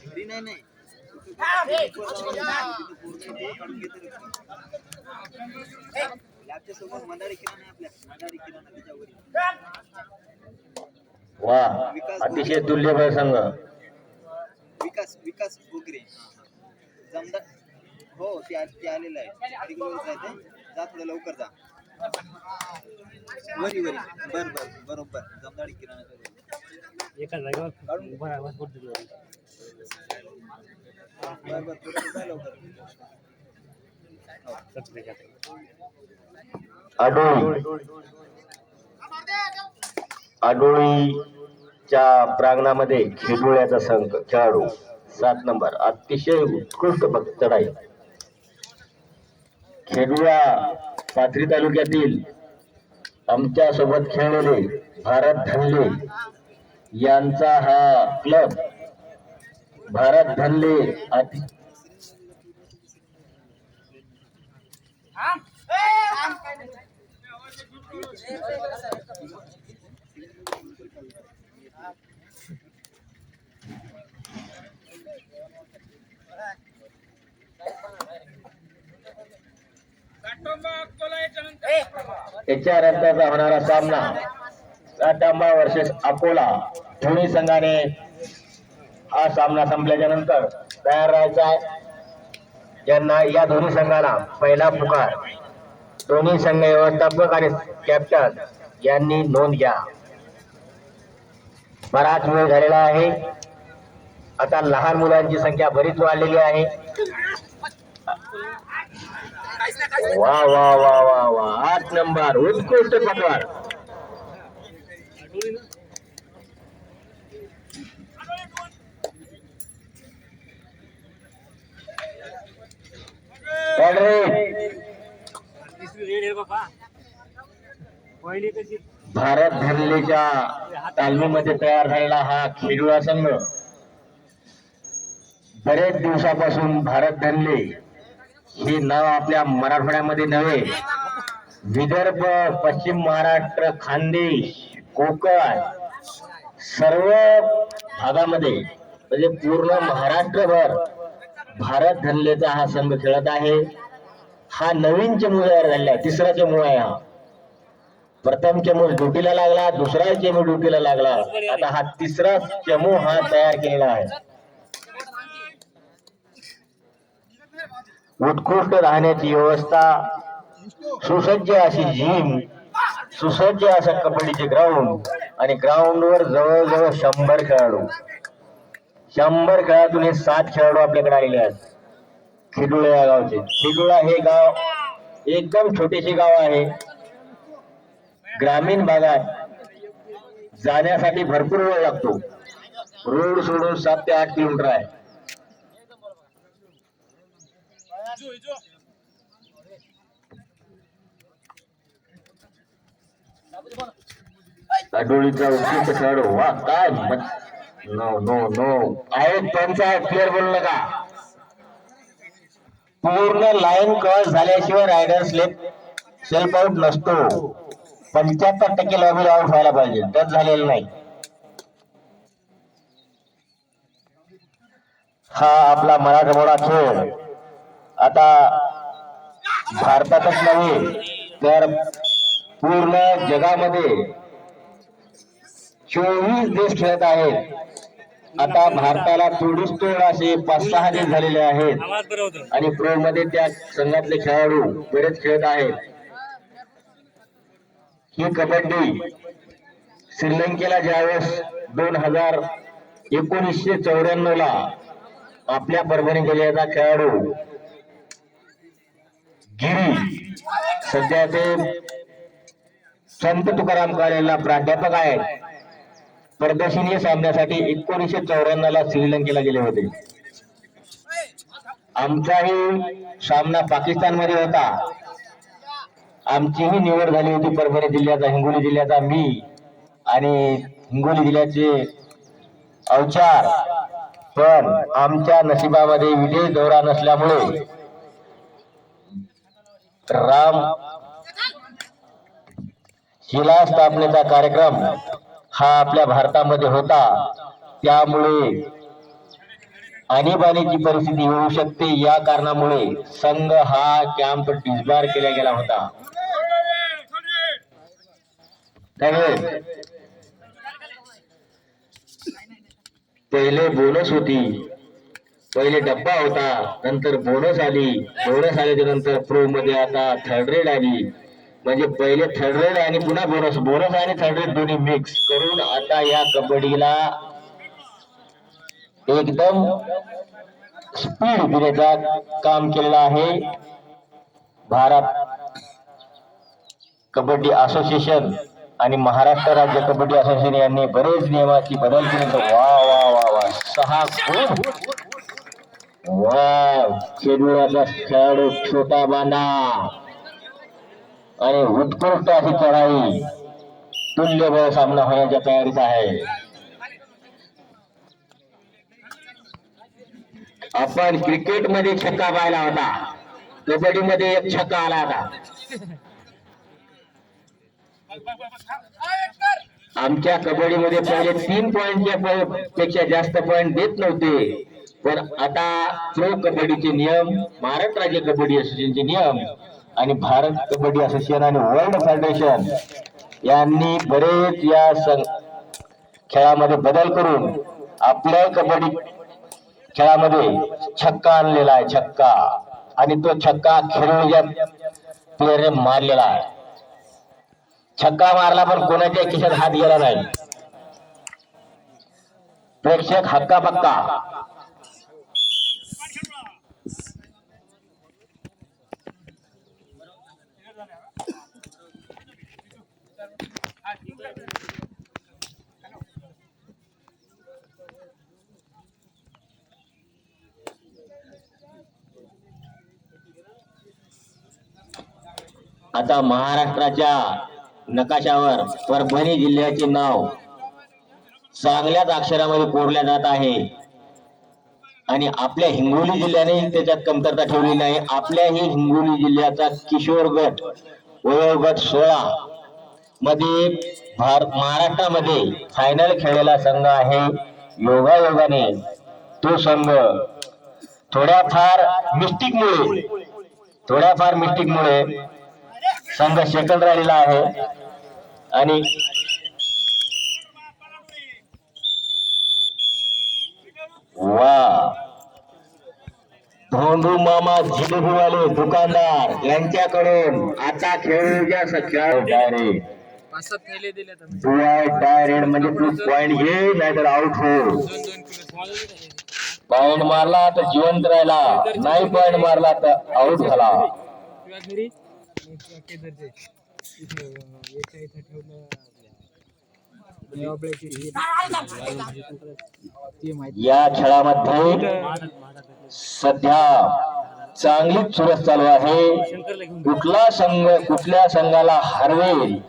घरी नाही सोबत मंदारी किराणा आपल्या मंदारी किराणा त्याच्यावर वा अतिशय तुल्यबळ संघ विकास विकास गोगरे जमदा हो ते आलेलं आहे जा थोडं लवकर जा वरी वरी बर बर बरोबर जमदाडी किराणा एका जागेवर उभा राहावा पडतो बर बर थोडं जा लवकर आडोळीच्या प्रांगणामध्ये खेडोळ्याचा संघ खेळाडू 7 नंबर अतिशय उत्कृष्ट चढाई खेडुळा पाथरी तालुक्यातील आमच्या सोबत खेळलेले भारत धनले यांचा हा क्लब भारत धनले याच्या नंतरचा होणारा सामना सातांबा वर्सेस अकोला दोन्ही संघाने हा सामना संपल्याच्या नंतर तयार राहायचा आहे. ज्यांना या दोन्ही संघाला पहिला पुकार दोन्ही संघ व्यवस्थापक आणि कॅप्टन यांनी नोंद घ्या. बराच वेळ झालेला आहे. आता लहान मुलांची संख्या बरीच वाढलेली आहे. वा वा वा वा वा 8 नंबर उत्कृष्ट पटवार भारत धनलेच्या तालमीमध्ये तयार झालेला हा खेडुळा संघ बरेच दिवसापासून भारत धनले हे नाव आपल्या मराठवाड्यामध्ये नव्हे विदर्भ पश्चिम महाराष्ट्र खानदेश कोकण सर्व भागामध्ये म्हणजे पूर्ण महाराष्ट्रभर भारत धनलेचा हा संघ खेळत आहे. हा नवीन चमू तयार झालेला आहे. तिसरा चमू आहे. हा प्रथम चमू ड्युटीला लागला दुसरा चमू ड्युटीला लागला आता हा तिसरा चमू हा तयार केलेला आहे. उत्कृष्ट राहण्याची व्यवस्था सुसज्ज अशी जिम सुसज्ज असं कबड्डीचे ग्राउंड आणि ग्राउंडवर जवळजवळ 100 खेळाडू 100 खेळाडून हे 7 खेळाडू आपल्याकडे आलेले आहेत. खेडुळा या गावचे खेडुळा हे गाव एकदम छोटेसे गाव आहे. ग्रामीण भागात जाण्यासाठी भरपूर वेळ लागतो. रोड सोडून 7 ते 8 किलोमीटर आहे. आडोळीचा उत्कृष्ट खेळाडू वा काय नो नो नो आहे त्यांचा प्लेअर बोलू नका. पूर्ण लाईन क्रॉस झाल्याशिवाय रायडर सेल्फ आउट नसतो. 75% लॉबी आउट व्हायला पाहिजे टच झालेलं नाही. हा आपला मराठवाडा खेळ आता भारतातच नव्हे तर पूर्ण जगामध्ये 24 देश खेळत आहेत. आता भारताला थोडीच तोड असे 5-6 देश झालेले आहेत आणि प्रो मध्ये त्या संघातले खेळाडू बरेच खेळत आहेत. ही कबड्डी श्रीलंकेला ज्यावेळेस 1994 ला आपल्या परभणी जिल्ह्याचा खेळाडू गिरी सध्या ते संत तुकाराम कॉलेजला प्राध्यापक आहेत. प्रदर्शनीय सामन्यासाठी 1994 ला श्रीलंकेला गेले होते. आमचाही सामना पाकिस्तान मध्ये होता. आमचीही निवड झाली होती परभणी जिल्ह्याचा हिंगोली जिल्ह्याचा मी आणि हिंगोली जिल्ह्याचे अवचार पण आमच्या नशिबामध्ये विजय दौरा नसल्यामुळे जिल्हा स्थापनेचा कार्यक्रम हा आपल्या भारतामध्ये होता, त्यामुळे आणीबाणीची परिस्थिती होऊ शकते. या कारणामुळे संघ हा कॅम्प डिस्बार केला गेला होता. त्यावेळेस पहिले बोनस होती, पहिले डब्बा होता, नंतर बोनस आली, बोनस आल्याच्या नंतर प्रो मध्ये आता थर्ड रेड आली. म्हणजे पहिले थर्ड रेड आणि पुन्हा बोनस, बोनस आणि थर्ड रेड दोन्ही मिक्स करून आता या कबड्डीला एकदम स्पीड देण्याचा काम केलेलं आहे भारत कबड्डी असोसिएशन आणि महाराष्ट्र राज्य कबड्डी असोसिएशन यांनी बरेच नियमाची बदल केले. वा वा वा वा 6 गुण. वा खेळाचा खेळाडू छोटा बांधा आणि उत्कृष्ट अशी चढाई तुल्यबळ सामना होण्याच्या तयारीत आहे. आपण क्रिकेट मध्ये छक्का पाहिला होता, कबड्डी मध्ये एक छक्का आला होता. आमच्या कबड्डीमध्ये पहिले 3 पॉइंटच्या पेक्षा जास्त पॉइंट देत नव्हते, पण आता प्रो कबड्डीचे नियम, महाराष्ट्र राज्य कबड्डी असोसिएशनचे नियम आणि भारत कबड्डी असोसिएशन आणि वर्ल्ड फेडरेशन यांनी बरेच या खेळामध्ये बदल करून आपल्या कबड्डी खेळामध्ये छक्का आणलेला आहे. छक्का, आणि तो छक्का खेळूच्या प्लेअरने मारलेला आहे. छक्का मारला पण कोणाच्या खिशात हात गेला नाही. प्रेक्षक हक्का पक्का. आता महाराष्ट्राच्या नकाशावर परभणी जिल्ह्याचे नाव चांगल्याच अक्षरामध्ये कोरल्या जात आहे आणि आपल्या हिंगोली जिल्ह्याने त्याच्यात कमतरता ठेवली नाही. आपल्याही हिंगोली जिल्ह्याचा किशोर गट वयोगट 16 मध्ये महाराष्ट्रामध्ये फायनल खेळलेला संघ आहे. योगायोगाने तो संघ थोड्याफार मिस्टिकमुळे संघ सेकंड राहिलेला आहे. आणि वा धोंडू मामा जिलेबीवाले दुकानदार यांच्याकडून आता खेळूच्या डायरेक्ट म्हणजे तू पॉइंट घे नाहीतर आउट हो. पॉइंट मारला तर जिवंत राहिला, नाही पॉइंट मारला तर आउट झाला. या खेळामध्ये सध्या चांगलीच चुरस चालू आहे. कुठल्या संघाला हरवेल.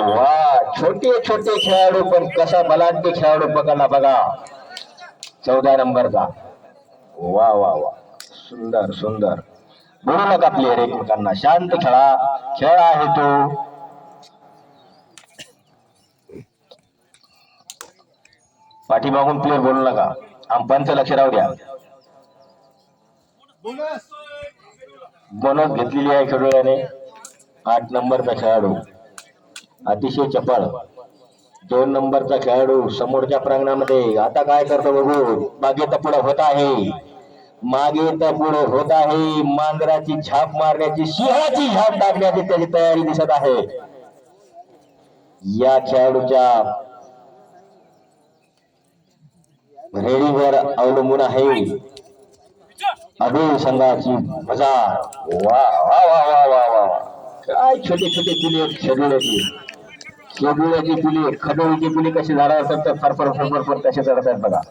वा छोटे छोटे खेळाडू पण कसा बलाढ्य खेळाडू पकडला बघा 14 नंबरचा. वा वा वा सुंदर सुंदर. बोलू नका प्लेअर एकमेकांना, शांत खेळ आहे तो. पाठीमागून प्लेअर बोलू नका, आमचं लक्ष राहू द्या. बोनस घेतलेली आहे खेळाडूने. 8 नंबरचा खेळाडू अतिशय चपळ. 2 नंबरचा खेळाडू समोरच्या प्रांगणामध्ये आता काय करतो बघू. मागे पुढे होत आहे. मांजराची झाप मारण्याची, सिंहाची झाप टाकण्याची त्याची तयारी दिसत आहे. या खेळाडूच्या रेडीवर अवलंबून आहे अभि संघाची मजा. वा वा वा वा वा वा काय छोटे छोटे पुली खेळण्याची पुली, खडोळीची पुली कशी झाला तर फरफर कसे चढत आहेत बघा.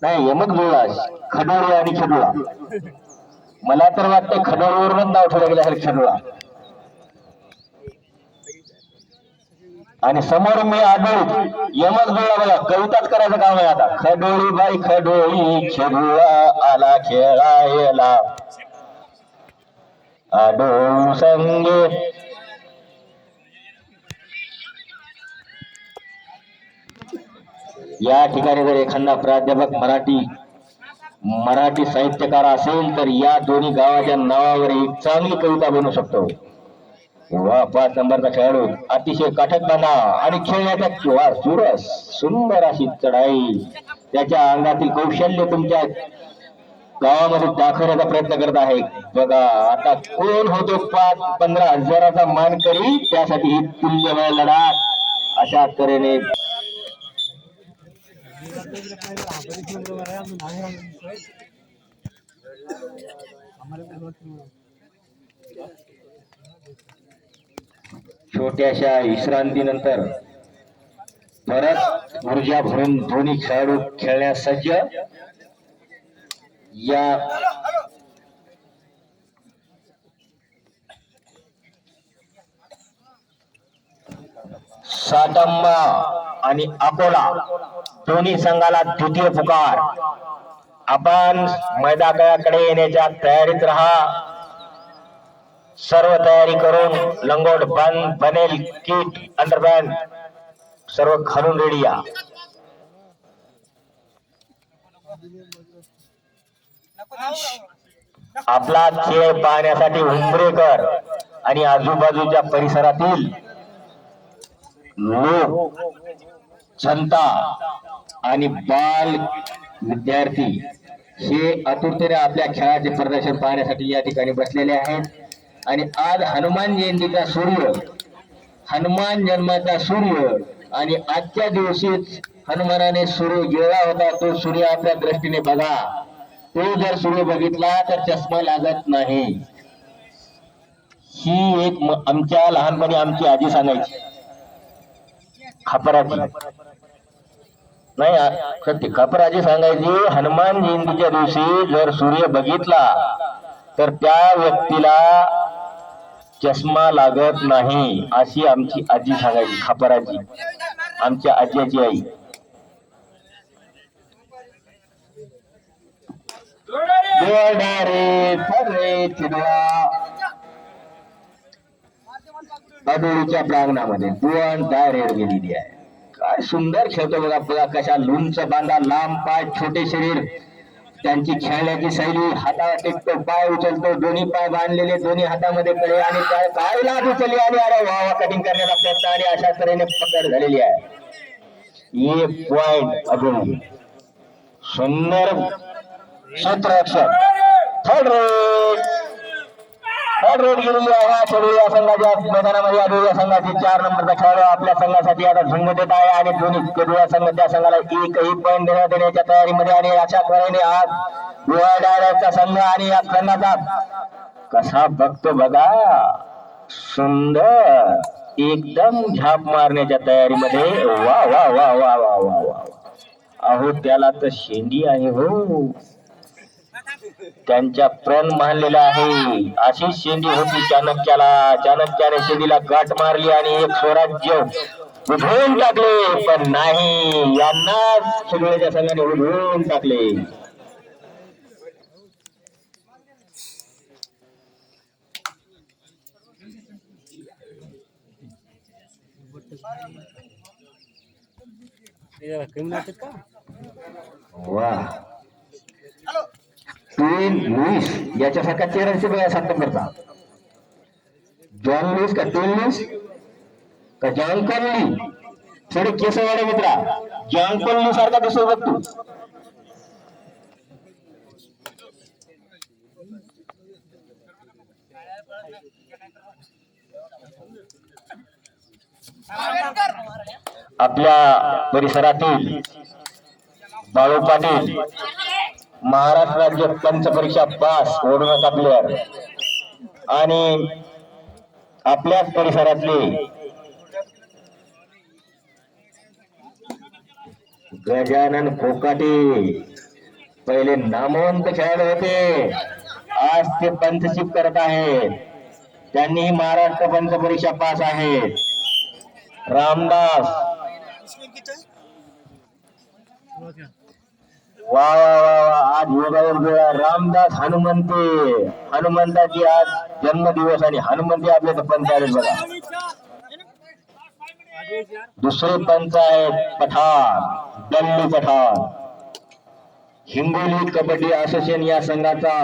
नाही यमक जुळला खडोळी आणि खेडोळा. मला तर वाटतं खडोळीवरूनच नाव ठेवलं गेलं असेल खेडोळा. आणि समोर मी आढळू यमक जुळला बघा, कविताच करायचं काम आहे आता. खडोळी बाई खडोळी खेडोळा आला खेळायला. आढळून संगे या ठिकाणी जर एखादा प्राध्यापक मराठी साहित्यकार असेल तर या दोन्ही गावाच्या नावावर एक चांगली कविता बनवू शकतो. वा 5 नंबरचा खेळाडू अतिशय काटकपणा आणि खेळण्याचा किंवा सुरस सुंदर अशी चढाई त्याच्या अंगातील कौशल्य तुमच्या गावामध्ये दाखवण्याचा प्रयत्न करत आहे. बघा आता कोण होतो 5-15 हजाराचा मानकरी त्यासाठी ही तुल्यबळ लढा अशा तऱ्हेने छोट्याशा विश्रांतीनंतर परत ऊर्जा भरून दोन्ही खेळाडू खेळण्यास सज्ज. या साटंबा आणि अकोला दोन्ही संघाला द्वितीय पुकार. आपण मैदानाकडे येण्याच्या तयारीत राहा. सर्व तयारी करून लंगोट बंद बनेल किट अंडरबॅन सर्व घालून रेडी या. आपला खेळ पाहण्यासाठी उंबरेकर आणि आजूबाजूच्या परिसरातील लोक जनता आणि बाल विद्यार्थी हे आतुरतेने आपल्या खेळाचे प्रदर्शन पाहण्यासाठी या ठिकाणी बसलेले आहेत. आणि आज हनुमान जयंतीचा सूर्य हनुमान जन्माचा सूर्य आणि आजच्या दिवशीच हनुमानाने सूर्य गिळला होता. तो सूर्य आपल्या दृष्टीने बघा. तो जर सूर्य बघितला तर चष्मा लागत नाही. ही एक आमच्या लहानपणी आमची आजी सांगायची खापराची नाही सत्य खापराची सांगायची हनुमान जयंतीच्या दिवशी जर सूर्य बघितला तर त्या व्यक्तीला चष्मा लागत नाही अशी आमची आजी सांगायची खापराची आमच्या आजीची आई. अडोळीच्या प्रांगणामध्ये दोन डायरेक्ट गेलेली आहे. काय सुंदर खेळतो बघा. बघा कशा लुंच बांधा लांब पाय छोटे शरीर त्यांची खेळण्याची शैली. हातावर टेकतो पाय उचलतो दोन्ही पाय बांधलेले दोन्ही हातामध्ये कळे आणि काय लाभ उचलली आणि अरे वा कटिंग करण्याचा प्रयत्न आणि अशा तऱ्हेने पकड झालेली आहे. एक पॉइंट अजून सुंदर क्षेत्ररक्षक थर्ड रेड गेलेली आहे. खेळलेल्या संघाच्या मैदानामध्ये आलेल्या संघाची 4 नंबरचा खेळाडू आपल्या संघासाठी आता झुंज देत आहे आणि दोन्ही खेळलेल्या संघ त्या संघाला एकही पॉईंट देण्याच्या तयारीमध्ये आणि अशा तऱ्हेने आज डायरेक्टचा संघ आणि या संघाचा कसा बघतो बघा. सुंदर एकदम झाप मारण्याच्या तयारीमध्ये. वा वा वा वा वा वा वा. अहो त्याला तर शेंडी आहे हो. त्यांच्या प्रण मानलेला आहे. अशी शेंडी होती चाणक्याला. चाणक्याने शेंडीला गाठ मारली आणि एक स्वराज्य उधळून टाकले. पण नाही यांना सगळ्याच्या संघाने उधळून टाकले. वा 3 लुईस याच्यासारखा चेहरा बघा 7 नंबरचा. जॉन लुईस का 3 लुईस का जॉन कॉलनी. थोडे केस वाढे मित्रा. जॉन कॉलनी सारखा दिसतो बघ तू. आपल्या परिसरातील बाळू पाटील महाराष्ट्र राज्य पंच परीक्षा पास ओढण्याचा प्लेअर आणि आपल्याच परिसरातले गजानन कोकाटे पहिले नामवंत खेळाडू होते. आज ते पंचशिप करत आहेत. त्यांनीही महाराष्ट्र पंच परीक्षा पास आहेत. रामदास वा वा वा वा. आज योगायोग रामदास हनुमंताची आज जन्मदिवस आणि हनुमंती आपले तर पंच आहेत बघा. दुसरे पंच आहेत पठाण, दिल्ली पठाण. हिंगोली कबड्डी असोसिएशन या संघाचा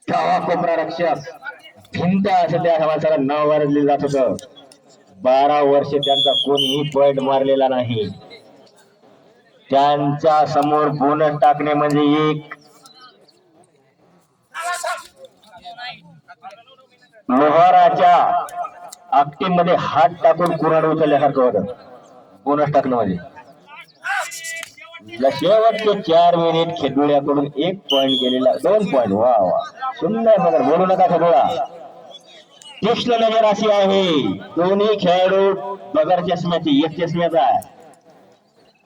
डावा कोपरा रक्षक भिंत असं त्या माणसाला नाव वारले जात होतं. 12 वर्ष त्यांचा कोणीही पॉइंट मारलेला नाही. त्यांच्या समोर बोनस टाकणे म्हणजे एक लोहाराच्या आकटीमध्ये हात टाकून कुऱ्हाड उचलल्यासारखं होतं बोनस टाकणं म्हणजे. शेवटचे 4 मिनिट खेळाडूकडून 1 पॉइंट गेलेला, 2 पॉइंट. वा वा सुंदर बघा, बोलू नका सगळा. तीक्ष्ण नजर अशी आहे दोन्ही खेळाडू बगर चष्म्याची. एक चष्म्याचा आहे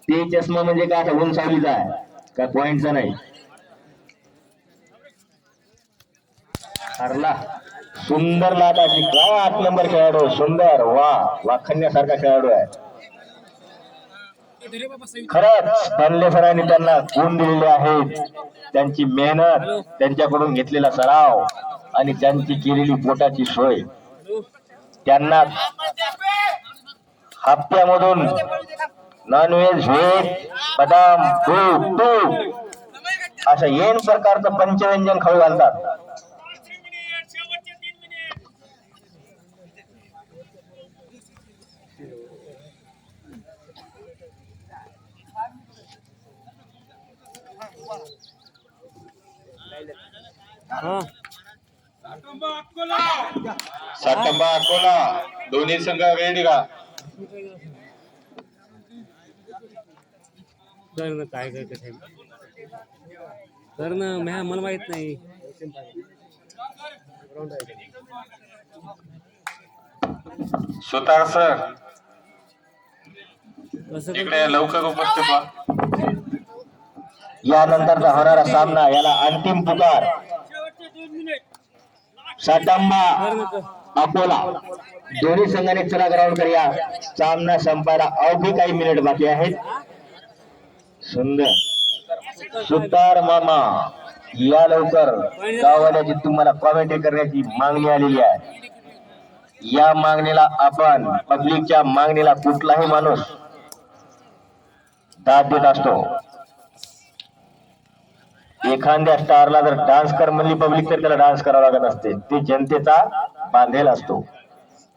ते चष्मा म्हणजे काय उंचावलीचा आहे का पॉइंटचा नाही. हरला सुंदर लाटाची काय 8 नंबर खेळाडू सुंदर. वा वाखण्यासारखा खेळाडू आहे खरंच. पांडे सरांनी त्यांना गुण दिलेले आहेत. त्यांची मेहनत, त्यांच्याकडून घेतलेला सराव आणि त्यांची केलेली पोटाची सोय. त्यांना हप्त्यामधून नॉनव्हेज, व्हेज, बदाम, तूप असं येन प्रकारचं पंचव्यंजन खाऊ घालतात. साटंबा अकोला दोन्ही संघ रेडी का? कर ना काय काय कसं कर ना मला माहित नाही. सुतार सर कसं इकडे लवकर उपस्थित व्हा. यानंतरचा होणारा सामना याला अंतिम पुकार. साटंबा अकोला दोन्ही संघाने चला ग्राउंड करूया. सामना संपायला अवघी काही मिनिट बाकी आहेत. सुंदर सुतार मामा या लवकर गाववाल्याची तुम्हाला कॉमेंट्री करण्याची मागणी आलेली आहे. या मागणीला आपण पब्लिकच्या मागणीला कुठलाही माणूस दाद देत असतो. एखाद्या स्टारला जर डान्स कर म्हणली पब्लिक तर त्याला डान्स करावा लागत असते. ते जनतेचा बांधेल असतो.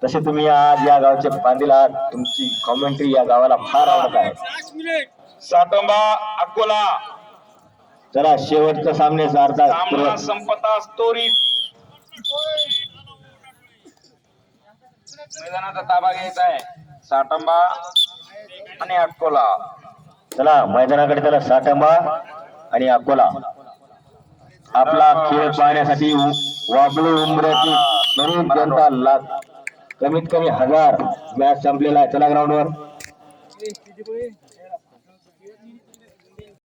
तसे तुम्ही आज या गावचे बांधील आहात. तुमची कॉमेंट्री या गावाला फार आवडत आहे. साटंबा अकोला चला शेवटचा सामन्याचा अर्धा सामना संपता त्वरित मैदानाचा ताबा घ्यायचा आहे. साटंबा आणि अकोला. चला मैदानाकडे चला. साटंबा आणि अकोला आपला खेळ पाहण्यासाठी वाबळी उंबऱ्याची बरीच जनता कमीत कमी 1000 मॅच संपलेला आहे. चला ग्राउंडवर.